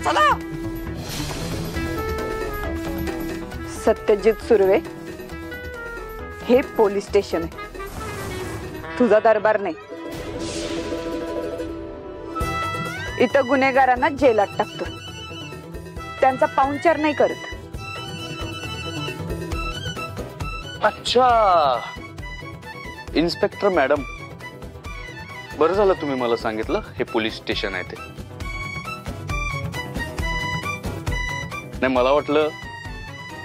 चला. सत्यजित सुर्वे, हे police station आहे, तुझा दरबार नाही. इथं गुन्हेगारांना जेलात टाकतो, त्यांचा पाहुणचार नाही करत. अच्छा इन्स्पेक्टर मॅडम, बरं झालं तुम्ही मला सांगितलं हे पोलीस स्टेशन आहे ते. नाही मला वाटलं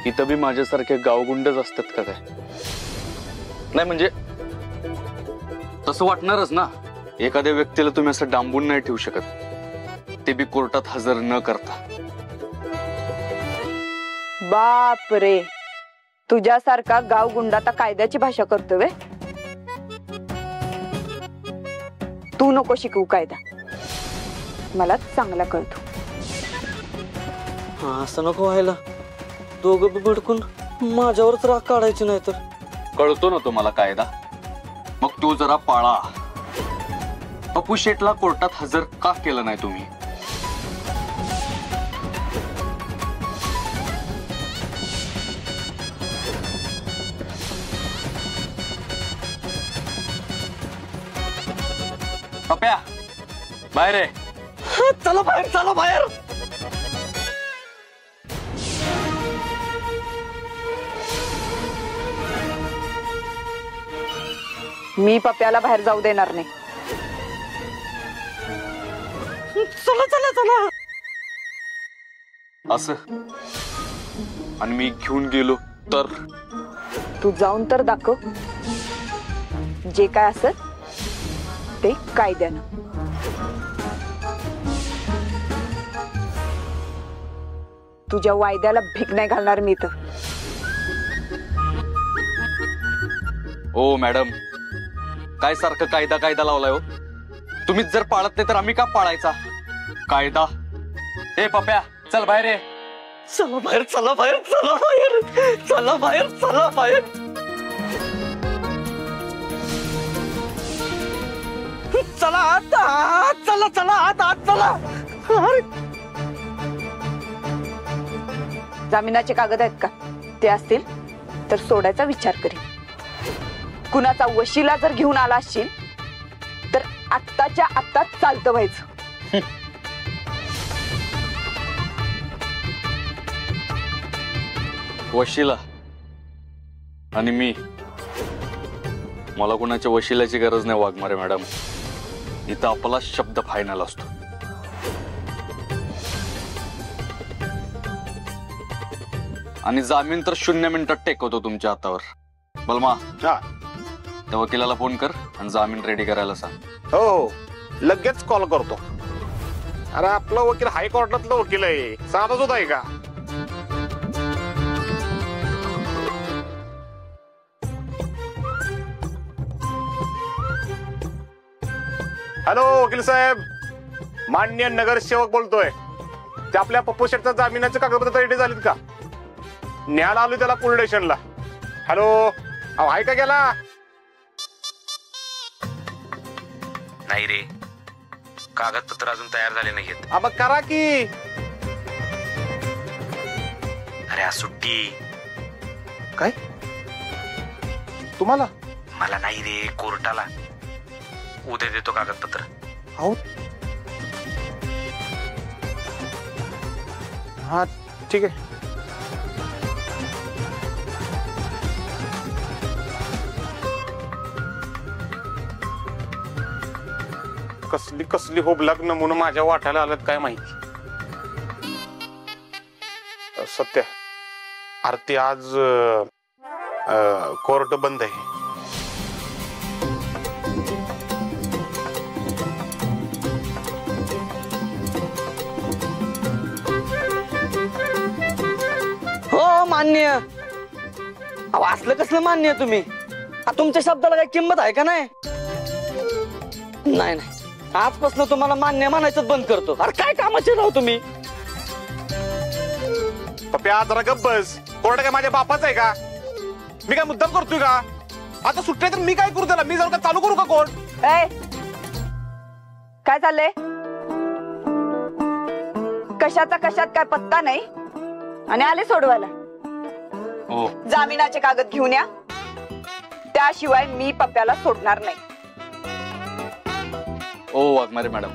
इथं बी माझ्यासारखे गावगुंडच असतात का काय. नाही म्हणजे तसं वाटणारच ना, एखाद्या व्यक्तीला तुम्ही असं डांबून नाही ठेवू शकत, ते बी कोर्टात हजर न करता. बाप रे, तुझ्यासारखा गावगुंडा आता कायद्याची भाषा करतोय. तू नको शिकवू कायदा, मला चांगला कळतो. असं नको व्हायला, दोघं बी भडकून माझ्यावरच राग काढायची नाही तर. कळतो ना तुम्हाला कायदा, मग तो जरा पाळा. पप्पू शेटला कोर्टात हजर का केलं नाही तुम्ही? पप्या बाहेर आहे. चला बाहेर, चला बाहेर. मी पप्याला बाहेर जाऊ देणार नाही. चला चला चला. असं आणि मी घेऊन गेलो तर? तू जाऊन तर दाखव, जे काय असत ते कायद्यानं. तुझ्या वायद्याला भीक नाही घालणार मी तर. ओ मॅडम, काय सारखं कायदा कायदा लावलाय हो? तुम्हीच जर पाळत नाही तर आम्ही का पाळायचा कायदा? ए पप्या चल बाहेर ये. चला बाहेर, चला बाहेर, चला बाहेर, चला बाहेर, चला बाहेर. चला आता, चला चला आता, चला. जामिनाचे कागद आहेत का? ते असतील तर सोडायचा विचार करीन. कुणाचा वशिला जर घेऊन आला असशील तर आत्ताच्या आत्ता चालतं व्हायचं. वशिला आणि मी, मला कुणाच्या वशिल्याची गरज नाही वाघमारे मॅडम. इथं आपला शब्द फायनल असतो. आणि जामीन तर 0 मिनिटात टेकवतो तुमच्या हातावर. बलमा, त्या वकिलाला फोन कर आणि जामीन रेडी करायला सांग. हो लगेच कॉल करतो. अरे आपला वकील हायकोर्टातला वकील आहे, साधाच होत आहे का? हॅलो वकील साहेब, माननीय नगरसेवक बोलतोय. ते आपल्या पप्पू शेटच्या जामिनाचे कागदपत्र रेडी झालीत का? न्यायला आलो त्याला पोलीस स्टेशनला. हॅलो, आहे का गेला? नाही रे, कागदपत्र अजून तयार झाले नाहीयेत. मग करा की. अरे आज सुट्टी. काय तुम्हाला? मला नाही रे, कोर्टाला. उद्या देतो कागदपत्र. हो हा ठीक आहे. कसली कसली होबलाग नमुना माझ्या वाट्याला आलं काय माहिती. सत्य आरती आज कोर्ट बंद आहे. हो मान्य. असलं कसलं मान्य तुम्ही? तुमच्या शब्दाला काही किंमत आहे का? नाही नाही, आजपासून तुम्हाला मान्य म्हणायचं बंद करतो. अरे काय कामाचे राहू तुम्ही? पप्या जरा गप्प बस. कोर्ट काय माझ्या बापाच आहे का? मी काय मुद्दाम करतोय का? आता सुट्ट्या तर मी काय करू त्याला? मी जाऊ का चालू करू का कोर्ट? काय चाललंय? कशाचा कशात काय पत्ता नाही आणि आले सोडवायला. हो जामिनाचे कागद घेऊन या, त्याशिवाय मी पप्प्याला सोडणार नाही. ओ वाघमारे मॅडम,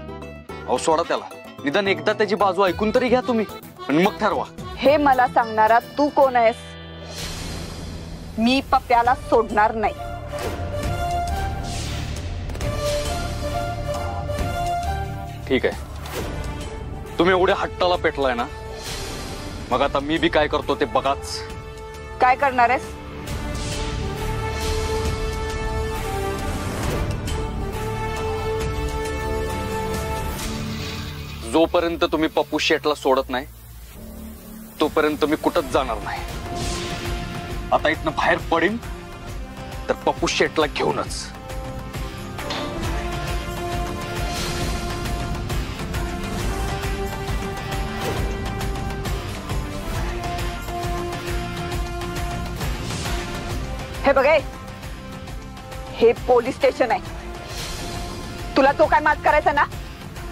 अहो सोडा त्याला. निदान एकदा त्याची बाजू ऐकून तरी घ्या तुम्ही आणि मग ठरवा. हे मला सांगणारा तू कोण आहेस? मी पप्प्याला सोडणार नाही. ठीक आहे, तुम्ही एवढ्या हट्टाला पेटलाय ना, मग आता मी बी काय करतो ते बघाच. काय करणार आहेस? जोपर्यंत तुम्ही पप्पू शेटला सोडत नाही तोपर्यंत मी कुठंच जाणार नाही. आता इथनं बाहेर पडीन तर पप्पू शेटला घेऊनच. हे बघे, हे पोलीस स्टेशन आहे. तुला तो काय मात करायचा ना,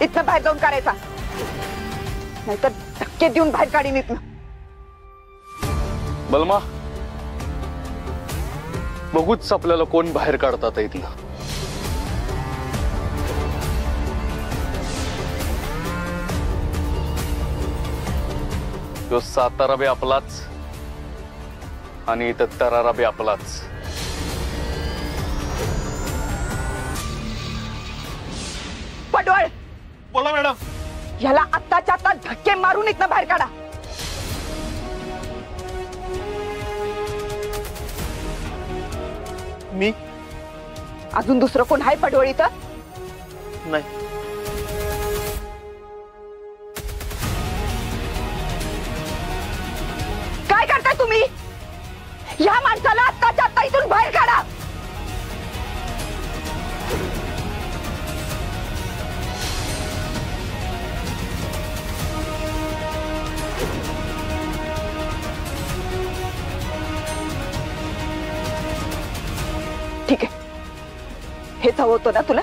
इथनं बाहेर जाऊन करायचा, नाहीतर धक्के देऊन बाहेर काढीन इथनं. बलमा, बघूच आपल्याला कोण बाहेर काढतात इथलं. तो सातारा बी आपलाच आणि इथं तरारा बी आपलाच. पडवळ, बोला मॅडम. ह्याला आत्ताच्या आता धक्के मारून इथनं बाहेर काढा. मी अजून दुसरं कोण आहे पडवळ इथं? नाही. काय करताय तुम्ही? या माणसाला आत्ताच्या आत्ता इथून बाहेर काढा. ठीक आहे, हेच हवं होतं ना तुला?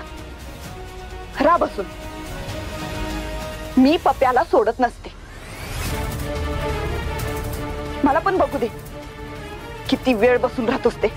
राहा बसून. मी पप्प्याला सोडत नसते. मला पण बघू दे किती वेळ बसून राहतोस ते.